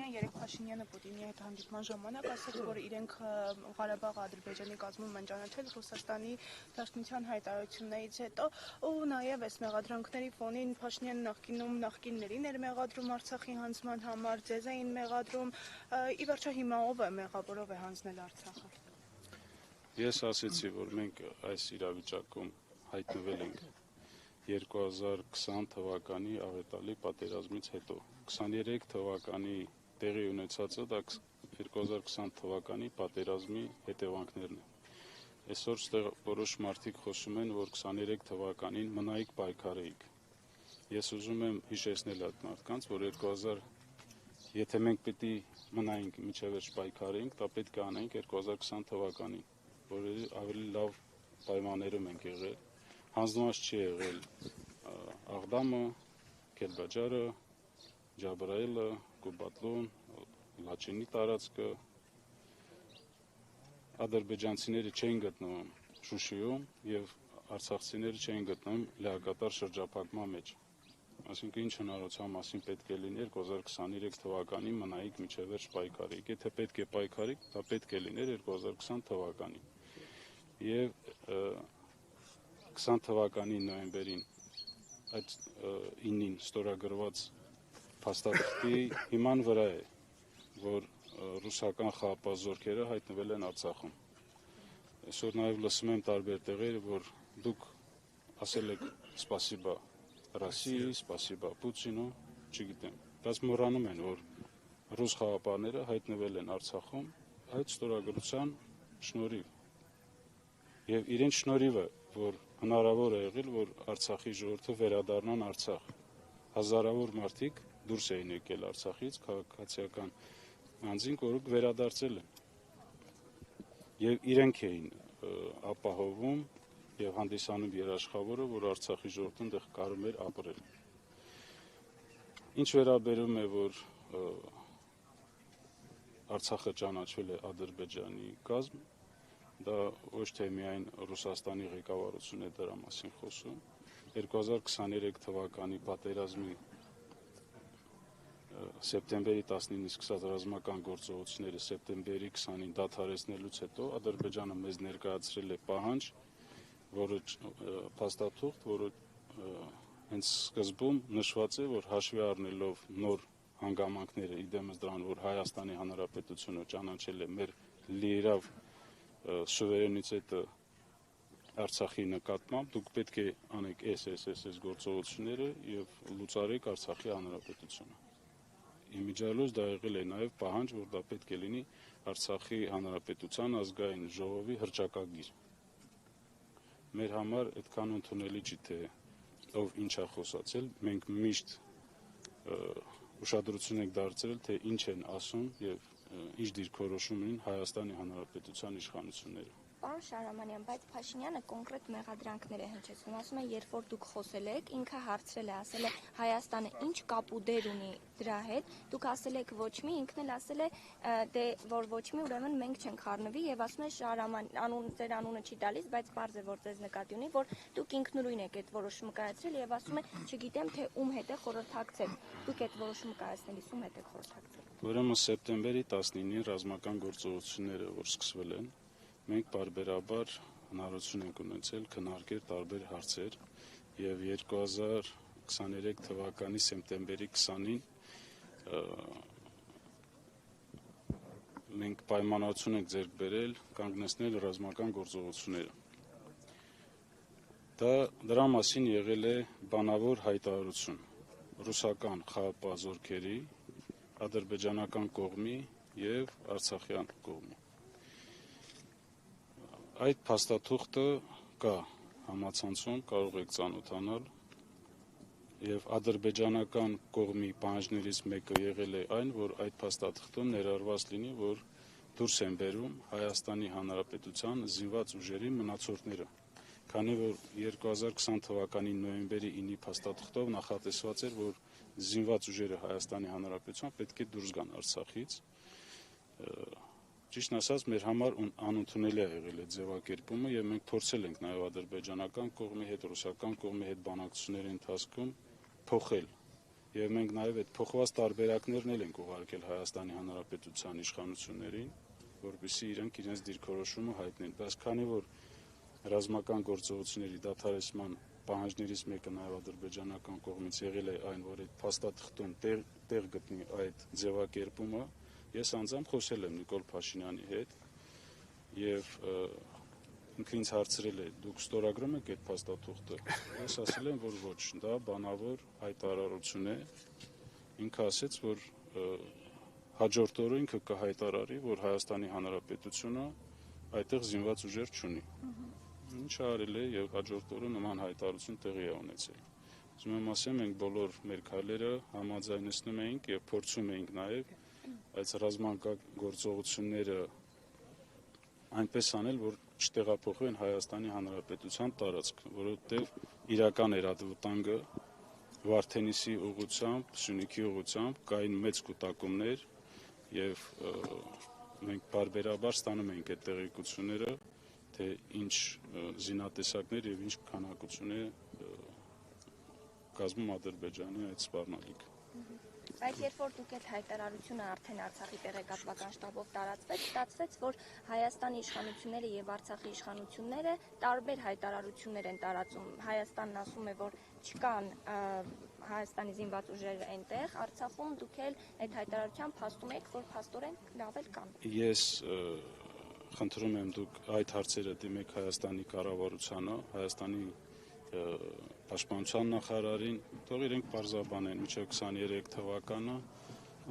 Նախագահն երեք Փաշինյանը Պուտինի հետ հանդիպման ժամանակ ասաց, որ իրենք Ղարաբաղը Ադրբեջանի կազմում են ճանաչել Ռուսաստանի Դաշնության հայտարարություններից հետո, ու նաև այս մեղադրանքների ֆոնին Փաշինյանը նախկիններին էր մեղադրում Արցախի հանձնման համար, ձեզ էին մեղադրում, ի վերջո հիմա ով է մեղավորով է հանձնել Արցախը։ Ես ասեցի, որ մենք այս իրավիճակում հայտնվել ենք 2020 թվականի աղետալի պատերազմից հետո։ 23 թվականի տեղի ունեցածը դա 2020 թվականի պատերազմի հետևանքներն են։ Այսօր ստեղ որոշ մարդիկ խոսում են, որ 23 թվականին մնայիք պայքարեիք։ Ես ուզում եմ հիշեցնել այդ մարդկանց, որ եթե մենք պետք է մնայինք մինչև վերջ պայքարեինք, դա պետք է անեինք 2020 թվականին, որ ավելի լավ պայմաններում ենք եղել, հանձնված չի եղել Աղդամը, Քելբաջարը, Ջաբրայելը, Գուբատլուն, Լաչինի տարածքը, ադրբեջանցիները չէին գտնվում Շուշիում և արցախցիները չէին գտնվում լիակատար շրջափակման մեջ։ Այսինքն ինչ հնարավորության մասին պետք է լիներ 2023 թվականին մնայիք մինչև վերջ պայքարեիք։ Եթե պետք է պայքարեիք, դա պետք է լիներ 2020 թվականին։ Եվ 20 թվականի նոյեմբերին այդ 9-ին ստորագրված փաստաթղթի հիման վրա է, որ ռուսական խաղապահ զորքերը հայտնվել են Արցախում։ Այսօր նաև լսում եմ տարբեր տեղեր, որ դուք ասել եք սպասիբա Ռոսիայի, սպասիբա Պուտինու, չգիտեմ, բայց մոռանում են, որ ռուս խաղապահները հայտնվել են Արցախում այդ ստորագրության շնորհիվ։ Եվ իրենց շնորհիվ է, որ հնարավոր է եղել, որ Արցախի ժողովուրդը վերադառնան Արցախ։ Հազարավոր մարդիկ դուրս էին եկել Արցախից, քաղաքացիական անձինք, որոնք վերադարձել են։ Եվ իրենք էին ապահովում եւ հանդիսանում երաշխավորը, որ Արցախի ժողովուրդը այնտեղ կարող էր ապրել։ Ինչ վերաբերում է, որ Արցախը ճանաչվել է Ադրբեջանի կազմ, դա ոչ թե միայն Ռուսաստանի ղեկավարությունն է դրա մասին խոսում։ 2023 թվականի պատերազմի սեպտեմբերի 19-ից սկսած ռազմական գործողությունները սեպտեմբերի 20-ին դադարեցնելուց հետո Ադրբեջանը մեզ ներկայացրել է պահանջ, որը փաստաթուղթ, որը հենց սկզբում նշված է, որ հաշվի առնելով նոր հանգամանքները, իդեմս դրան, որ Հայաստանի Հանրապետությունը ճանաչել է մեր լիիրավ սուվերենիտետը Արցախի նկատմամբ, դուք պետք է անեք այս գործողությունները եւ լուծարեք Արցախի Հանրապետությունը։ Իմիջիալոց դա եղել է նաեւ պահանջ, որ դա պետք է լինի Արցախի Հանրապետության ազգային ժողովի հռչակագիր։ Մեր համար այդքան ընդունելի չի, թե ով ինչ է խոսացել, մենք միշտ ուշադրություն ենք դարձրել, թե ինչ են ասում եւ ինչ դիրքորոշում ունեն Հայաստանի Հանրապետության իշխանությունները։ Պարոն Շահրամանյան, բայց Փաշինյանը կոնկրետ մեղադրանքներ է հնչեցնում, ասում է, երբ որ դուք խոսել եք, ինքը հարցրել է, ասել է Հայաստանը ինչ կապ ու դեր ունի դրա հետ, դուք ասել եք ոչ մի, ինքն էլ ասել է, դե որ ոչ մի, ուրեմն մենք չենք խառնվի եւ ասում է Շահրաման, ձեր անունը չի տալիս, բայց պարզ է, որ ձեզ նկատի ունի, որ դուք ինքնուրույն եք այդ որոշումը կայացրել եւ ասում է, չգիտեմ թե ում հետ է խորհրդակցել, դուք այդ որոշումը կայացնելիս ում հետ եք խորհրդակցել։ Ուրեմն սեպտեմբերի 19-ին ռազմական գործողությունները, որ սկսվել են, մենք պարբերաբար հնարավորություն ենք ունեցել քննարկել տարբեր հարցեր եւ 2023 թվականի սեպտեմբերի 20-ին մենք պայմանավորություն ենք ձեռք բերել կանգնեցնել ռազմական գործողությունները։ Դրա մասին եղել է բանավոր հայտարարություն ռուսական խաղապահ զորքերի, ադրբեջանական կողմի եւ արցախյան կողմի։ Այդ փաստաթուղթը կա համացանցում, կարող եք ծանոթանալ եւ ադրբեջանական կողմի պահանջներից մեկը եղել է այն, որ այդ փաստաթղթում ներառված լինի, որ դուրս են բերում Հայաստանի Հանրապետության զինված ուժերի մնացորդները, քանի որ 2020 թվականի նոյեմբերի 9-ի փաստաթղթով նախատեսված էր, որ զինված ուժերը Հայաստանի Հանրապետության պետք է դուրս գան Արցախից։ Ճիշտն ասած, մեր համար անընդունելի է եղել այդ ձևակերպումը եւ մենք փորձել ենք նաեւ ադրբեջանական կողմի հետ, ռուսական կողմի հետ բանակցությունների ընթացքում փոխել Եվ մենք նաև այդ փոխված տարբերակներն էլ ենք ուղարկել Հայաստանի Հանրապետության իշխանություններին, որպեսզի իրենք իրենց դիրքորոշումը հայտնեն։ Բայց քանի որ ռազմական գործողությունների դադարեցման պահանջներից մեկը նաև ադրբեջանական կողմից եղել է այն, որ այդ փաստաթղթում տեղ գտնի այդ ձևակերպումը, ես անձամբ խոսել եմ Նիկոլ Փաշինյանի հետ եւ ինքը ինձ հարցրել է՝ դուք ստորագրում եք այդ փաստաթուղթը։ Ես ասել եմ, որ ոչ, դա բանավոր հայտարարություն է։ Ինքը ասեց, որ հաջորդ օրը ինքը կհայտարարի, որ Հայաստանի Հանրապետությունը այդտեղ զինված ուժեր չունի։ Ինչը արել է եւ հաջորդ օրը նման հայտարարություն տեղի է ունեցել։ Ուզում եմ ասեմ, մենք բոլոր մեր քայլերը համաձայնեցնում էինք եւ փորձում էինք նաեւ այս ռազմական գործողությունները այնպես անել, որ չտեղափոխվեն Հայաստանի Հանրապետության տարածք, որովհետեւ իրական էր այդ վտանգը Վարդենիսի ուղղությամբ, Սյունիքի ուղղությամբ կային մեծ կուտակումներ եւ մենք բարբերաբար ստանում էինք այդ տեղեկությունները, թե ինչ զինատեսակներ եւ ինչ քանակություն է կազմում Ադրբեջանի այդ սպառնալիքը։ Բայց երբ որ դուք այդ հայտարարությունը արդեն Արցախի տեղեկատվական շտաբով տարածվեց, ստացվեց, որ Հայաստանի իշխանությունները եւ Արցախի իշխանությունները տարբեր հայտարարություններ են տարածում։ Հայաստանն ասում է, որ չկան Հայաստանի զինված ուժերը այնտեղ, Արցախում դուք էլ այդ հայտարարությամբ փաստում եք, որ փաստորեն լավ էլ կան։ Ես խնդրում եմ դուք այդ հարցերը դիմեք Հայաստանի կառավարությանը, Հայաստանի Պաշտպանության նախարարին, թող իրենք պարզաբանեն մինչև 23 թվականը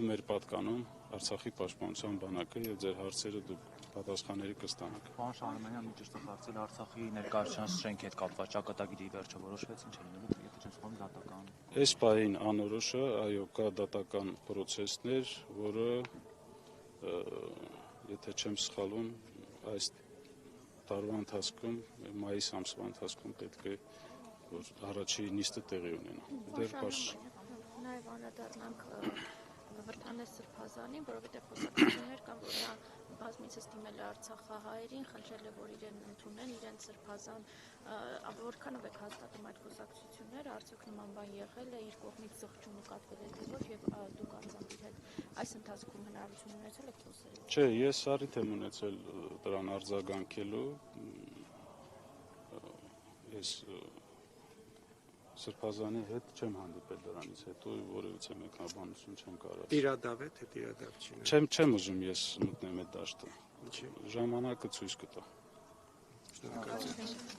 ում էր պատկանում Արցախի պաշտպանության բանակը եւ ձեր հարցերը դուք պատասխանների կստանաք։ Պարոն Շահրամանյան, մի ճիշտ հարցել Արցախի ներկայացած շենքի հետ կապված ճակատագիրի վերջը որոշվեց ինչ է լինելու, եթե չեմ սխալվում դատական։ Այս պահին անորոշ է, այո, կա դատական process-ներ, որը եթե չեմ սխալվում, այս տարվա ընթացքում, մայիս ամսվա ընթացքում պետք է որ առաջի նիստը տեղի ունենա։ Դեռ բաց Նաև անդրադառնանք Վրդանես Սրբազանին, որովհետև խոսակցություններ կան, որ նա բազմիցս դիմել է արցախահայերին, խնդրել է, որ իրեն ընդունեն իրենց Սրբազան, որքանով եք հաստատում այդ խոսակցությունները, արդյոք նման բան եղել է, իր կողմից զղջում նկատվել է թե ոչ, եւ դուք անձամբ իր հետ այս ընթացքում հնարավորություն ունեցել եք խոսել։ Չէ, ես առիթ եմ ունեցել դրան արձագանքելու, ես Սրբազանի հետ չեմ հանդիպել դրանից հետո որևիցե մեկնաբանություն չեմ կարող։ Տիրադավ է, թե տիրադավ չի։ Չեմ ուզում ես մտնեմ այդ դաշտը։ Ինչի։ Ժամանակը ցույց կտա։ Շնորհակալություն։